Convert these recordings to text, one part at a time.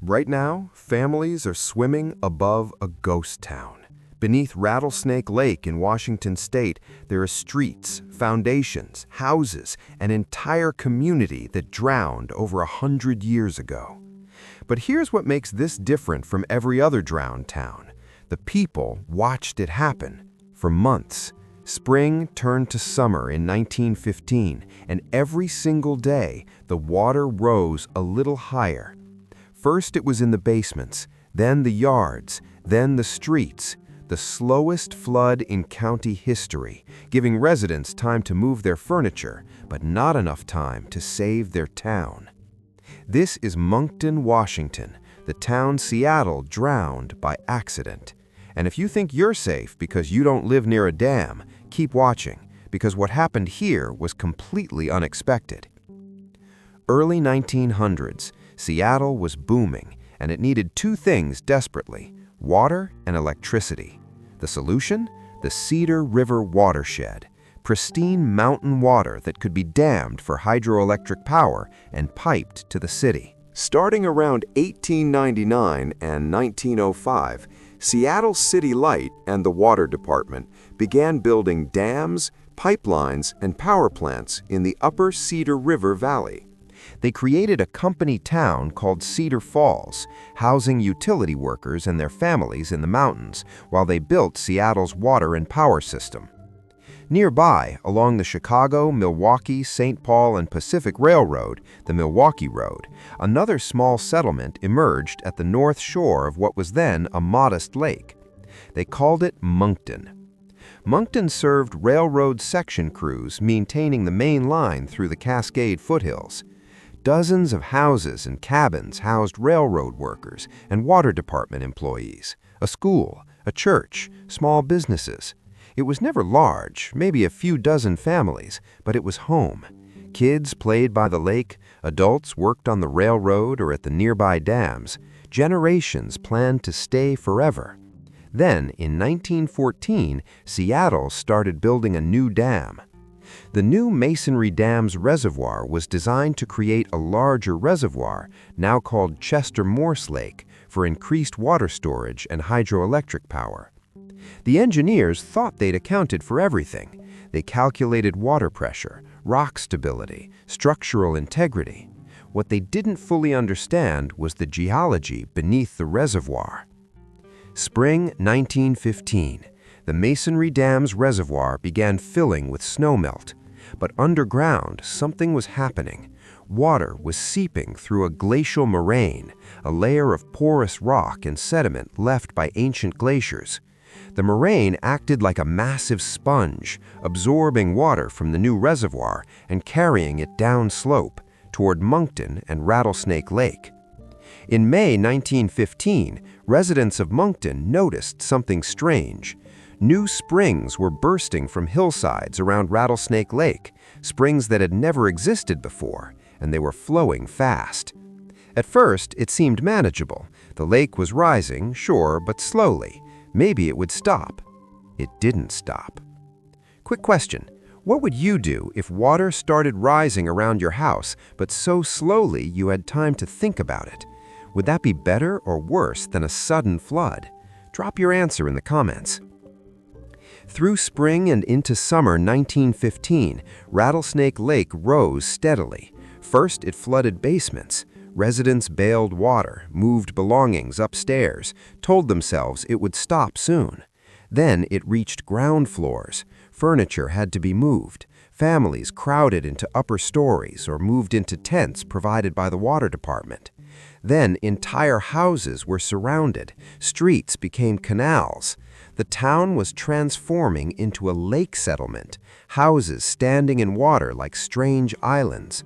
Right now, families are swimming above a ghost town. Beneath Rattlesnake Lake in Washington state, there are streets, foundations, houses, an entire community that drowned over 100 years ago. But here's what makes this different from every other drowned town. The people watched it happen for months. Spring turned to summer in 1915, and every single day, the water rose a little higher. First it was in the basements, then the yards, then the streets. The slowest flood in county history, giving residents time to move their furniture, but not enough time to save their town. This is Moncton, Washington, the town Seattle drowned by accident. And if you think you're safe because you don't live near a dam, keep watching, because what happened here was completely unexpected. Early 1900s, Seattle was booming, and it needed two things desperately: water and electricity. The solution? The Cedar River watershed, pristine mountain water that could be dammed for hydroelectric power and piped to the city. Starting around 1899 and 1905, Seattle City Light and the Water Department began building dams, pipelines, and power plants in the upper Cedar River Valley. They created a company town called Cedar Falls, housing utility workers and their families in the mountains while they built Seattle's water and power system. Nearby, along the Chicago, Milwaukee, St. Paul, and Pacific Railroad, the Milwaukee Road, another small settlement emerged at the north shore of what was then a modest lake. They called it Moncton. Moncton served railroad section crews maintaining the main line through the Cascade foothills. Dozens of houses and cabins housed railroad workers and water department employees, a school, a church, small businesses. It was never large, maybe a few dozen families, but it was home. Kids played by the lake, adults worked on the railroad or at the nearby dams. Generations planned to stay forever. Then, in 1914, Seattle started building a new dam. The new Masonry Dam's reservoir was designed to create a larger reservoir, now called Chester Morse Lake, for increased water storage and hydroelectric power. The engineers thought they'd accounted for everything. They calculated water pressure, rock stability, structural integrity. What they didn't fully understand was the geology beneath the reservoir. Spring 1915. The Masonry Dam's reservoir began filling with snowmelt. But underground, something was happening. Water was seeping through a glacial moraine, a layer of porous rock and sediment left by ancient glaciers. The moraine acted like a massive sponge, absorbing water from the new reservoir and carrying it downslope toward Moncton and Rattlesnake Lake. In May 1915, residents of Moncton noticed something strange. New springs were bursting from hillsides around Rattlesnake Lake, springs that had never existed before, and they were flowing fast. At first, it seemed manageable. The lake was rising, sure, but slowly. Maybe it would stop. It didn't stop. Quick question. What would you do if water started rising around your house, but so slowly you had time to think about it? Would that be better or worse than a sudden flood? Drop your answer in the comments. Through spring and into summer 1915, Rattlesnake Lake rose steadily. First, it flooded basements. Residents bailed water, moved belongings upstairs, told themselves it would stop soon. Then it reached ground floors. Furniture had to be moved. Families crowded into upper stories or moved into tents provided by the water department. Then entire houses were surrounded. Streets became canals. The town was transforming into a lake settlement, houses standing in water like strange islands.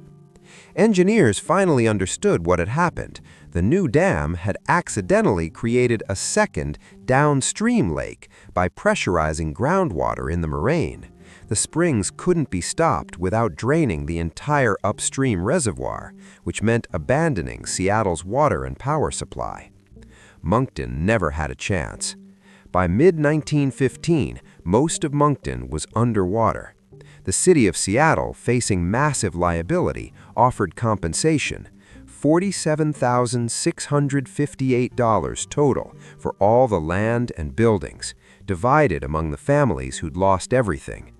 Engineers finally understood what had happened. The new dam had accidentally created a second downstream lake by pressurizing groundwater in the moraine. The springs couldn't be stopped without draining the entire upstream reservoir, which meant abandoning Seattle's water and power supply. Moncton never had a chance. By mid-1915, most of Moncton was underwater. The city of Seattle, facing massive liability, offered compensation. $47,658 total for all the land and buildings, divided among the families who'd lost everything.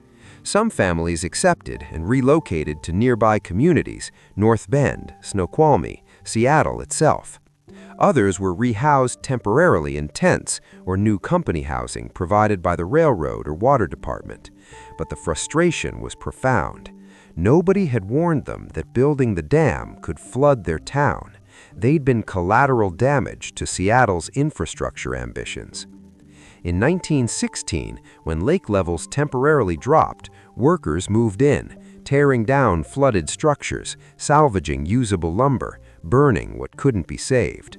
Some families accepted and relocated to nearby communities, North Bend, Snoqualmie, Seattle itself. Others were rehoused temporarily in tents or new company housing provided by the railroad or water department. But the frustration was profound. Nobody had warned them that building the dam could flood their town. They'd been collateral damage to Seattle's infrastructure ambitions. In 1916, when lake levels temporarily dropped, workers moved in, tearing down flooded structures, salvaging usable lumber, burning what couldn't be saved.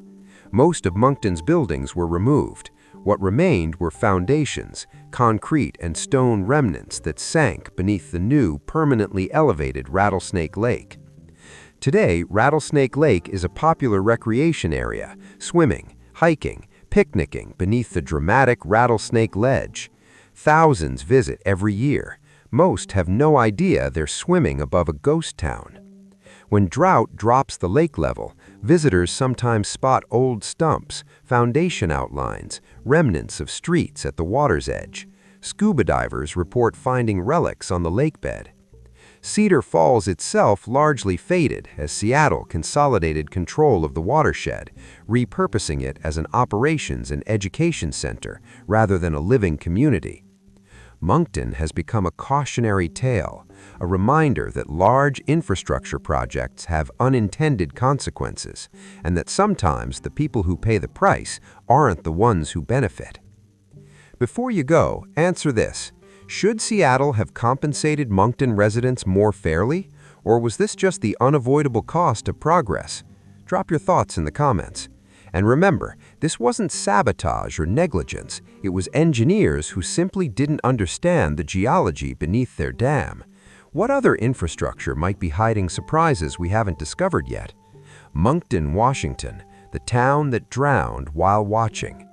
Most of Moncton's buildings were removed. What remained were foundations, concrete and stone remnants that sank beneath the new, permanently elevated Rattlesnake Lake. Today, Rattlesnake Lake is a popular recreation area, swimming, hiking, picnicking beneath the dramatic Rattlesnake Ledge. Thousands visit every year. Most have no idea they're swimming above a ghost town. When drought drops the lake level, visitors sometimes spot old stumps, foundation outlines, remnants of streets at the water's edge. Scuba divers report finding relics on the lake bed. Cedar Falls itself largely faded as Seattle consolidated control of the watershed, repurposing it as an operations and education center rather than a living community. Moncton has become a cautionary tale, a reminder that large infrastructure projects have unintended consequences, and that sometimes the people who pay the price aren't the ones who benefit. Before you go, answer this. Should Seattle have compensated Moncton residents more fairly, or was this just the unavoidable cost of progress? Drop your thoughts in the comments. And remember, this wasn't sabotage or negligence. It was engineers who simply didn't understand the geology beneath their dam. What other infrastructure might be hiding surprises we haven't discovered yet? Moncton, Washington, the town that drowned while watching.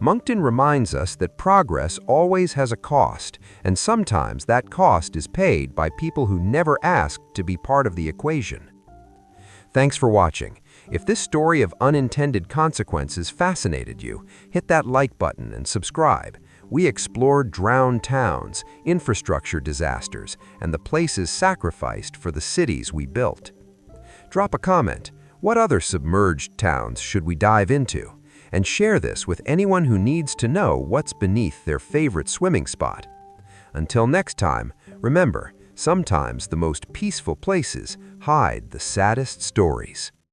Moncton reminds us that progress always has a cost, and sometimes that cost is paid by people who never asked to be part of the equation. Thanks for watching. If this story of unintended consequences fascinated you, hit that like button and subscribe. We explore drowned towns, infrastructure disasters, and the places sacrificed for the cities we built. Drop a comment. What other submerged towns should we dive into? And share this with anyone who needs to know what's beneath their favorite swimming spot. Until next time, remember, sometimes the most peaceful places hide the saddest stories.